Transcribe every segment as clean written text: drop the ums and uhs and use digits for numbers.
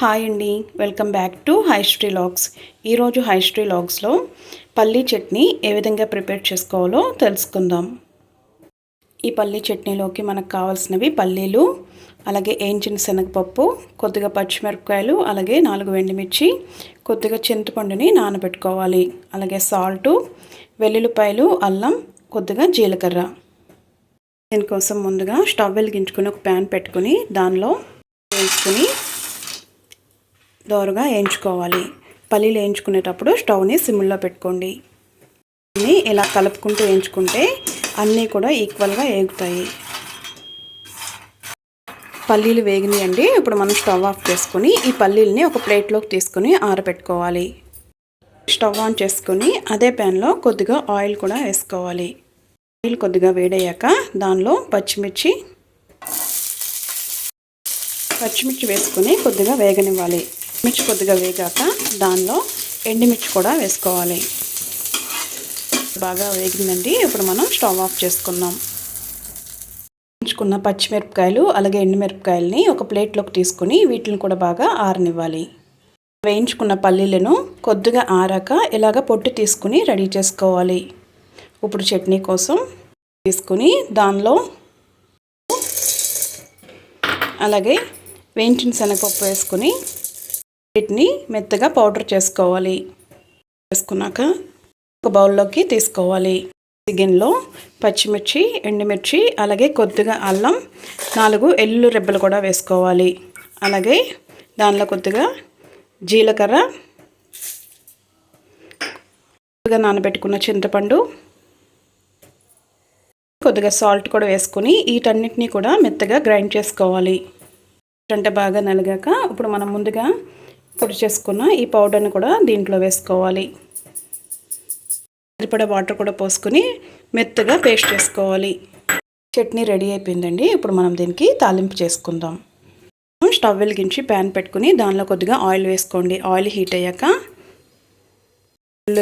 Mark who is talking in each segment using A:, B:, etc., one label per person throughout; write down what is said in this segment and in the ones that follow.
A: Hi అండి, welcome back to హైస్ట్రీ logs. ఈరోజు హైస్ట్రీ లాగ్స్లో పల్లీ చట్నీ ఏ విధంగా ప్రిపేర్ చేసుకోవాలో తెలుసుకుందాం. ఈ పల్లీ చట్నీలోకి మనకు కావాల్సినవి పల్లీలు, అలాగే వేయించిన శనగపప్పు, కొద్దిగా పచ్చిమిరపకాయలు, అలాగే 4 ఎండుమిర్చి, కొద్దిగా చింతపండుని నానబెట్టుకోవాలి. అలాగే సాల్టు, వెల్లుల్లిపాయలు, అల్లం, కొద్దిగా జీలకర్ర. దీనికోసం ముందుగా స్టవ్ వెలిగించుకుని ఒక ప్యాన్ పెట్టుకుని దానిలో వేసుకుని దోరగా వేయించుకోవాలి. పల్లీలు వేయించుకునేటప్పుడు స్టవ్ని సిమ్లో పెట్టుకోండి. ఇలా కలుపుకుంటూ వేయించుకుంటే అన్నీ కూడా ఈక్వల్గా వేగుతాయి. పల్లీలు వేగినాయండి. ఇప్పుడు మనం స్టవ్ ఆఫ్ చేసుకుని ఈ పల్లీలని ఒక ప్లేట్లోకి తీసుకుని ఆరబెట్టుకోవాలి. స్టవ్ ఆన్ చేసుకుని అదే ప్యాన్లో కొద్దిగా ఆయిల్ కూడా వేసుకోవాలి. ఆయిల్ కొద్దిగా వేడయ్యాక దానిలో పచ్చిమిర్చి వేసుకుని కొద్దిగా వేగనివ్వాలి. మిర్చి కొద్దిగా వేగాక దానిలో ఎండుమిర్చి కూడా వేసుకోవాలి. బాగా వేగిందండి. ఇప్పుడు మనం స్టవ్ ఆఫ్ చేసుకుందాం. వేయించుకున్న పచ్చిమిరపకాయలు అలాగే ఎండుమిరపకాయలని ఒక ప్లేట్లోకి తీసుకుని వీటిని కూడా బాగా ఆరనివ్వాలి. వేయించుకున్న పల్లీలను కొద్దిగా ఆరాక ఇలాగ పొట్టు తీసుకుని రెడీ చేసుకోవాలి. ఇప్పుడు చట్నీ కోసం తీసుకుని దానిలో అలాగే వేయించిన శనగపప్పు వేసుకుని వీటిని మెత్తగా పౌడర్ చేసుకోవాలి. వేసుకున్నాక ఒక బౌల్లోకి తీసుకోవాలి. గిన్నెలో పచ్చిమిర్చి, ఎండుమిర్చి, అలాగే కొద్దిగా అల్లం, 4 వెల్లుల్లి రెబ్బలు కూడా వేసుకోవాలి. అలాగే దానిలో కొద్దిగా జీలకర్ర, కొద్దిగా నానబెట్టుకున్న చింతపండు, కొద్దిగా సాల్ట్ కూడా వేసుకొని వీటన్నిటిని కూడా మెత్తగా గ్రైండ్ చేసుకోవాలి. అంటే బాగా నలిగాక ఇప్పుడు మనం ముందుగా పొడి చేసుకున్న ఈ పౌడర్ని కూడా దీంట్లో వేసుకోవాలి. సరిపడా వాటర్ కూడా పోసుకొని మెత్తగా పేస్ట్ చేసుకోవాలి. చట్నీ రెడీ అయిపోయిందండి. ఇప్పుడు మనం దీనికి తాలింపు చేసుకుందాం. స్టవ్ వెలిగించి ప్యాన్ పెట్టుకుని దానిలో కొద్దిగా ఆయిల్ వేసుకోండి. ఆయిల్ హీట్ అయ్యాక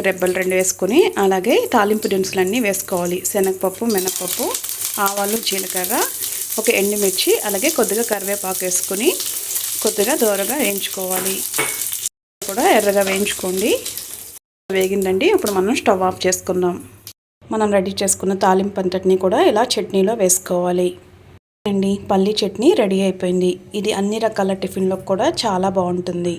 A: రెబ్బలు 2 వేసుకొని అలాగే తాలింపు దినుసులన్నీ వేసుకోవాలి. శనగపప్పు, మినపప్పు, ఆవాలు, జీలకర్ర, ఒక ఎండుమిర్చి, అలాగే కొద్దిగా కరివేపాకు వేసుకొని కొద్దిగా దోరగా వేయించుకోవాలి. కూడా ఎర్రగా వేయించుకోండి. వేగిందండి. ఇప్పుడు మనం స్టవ్ ఆఫ్ చేసుకుందాం. మనం రెడీ చేసుకున్న తాలింపు అంతటిని కూడా ఇలా చట్నీలో వేసుకోవాలి. అండి, పల్లీ చట్నీ రెడీ అయిపోయింది. ఇది అన్ని రకాల టిఫిన్లకు కూడా చాలా బాగుంటుంది.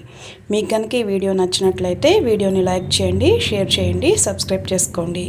A: మీకు కనుక ఈ వీడియో నచ్చినట్లయితే వీడియోని లైక్ చేయండి, షేర్ చేయండి, సబ్స్క్రైబ్ చేసుకోండి.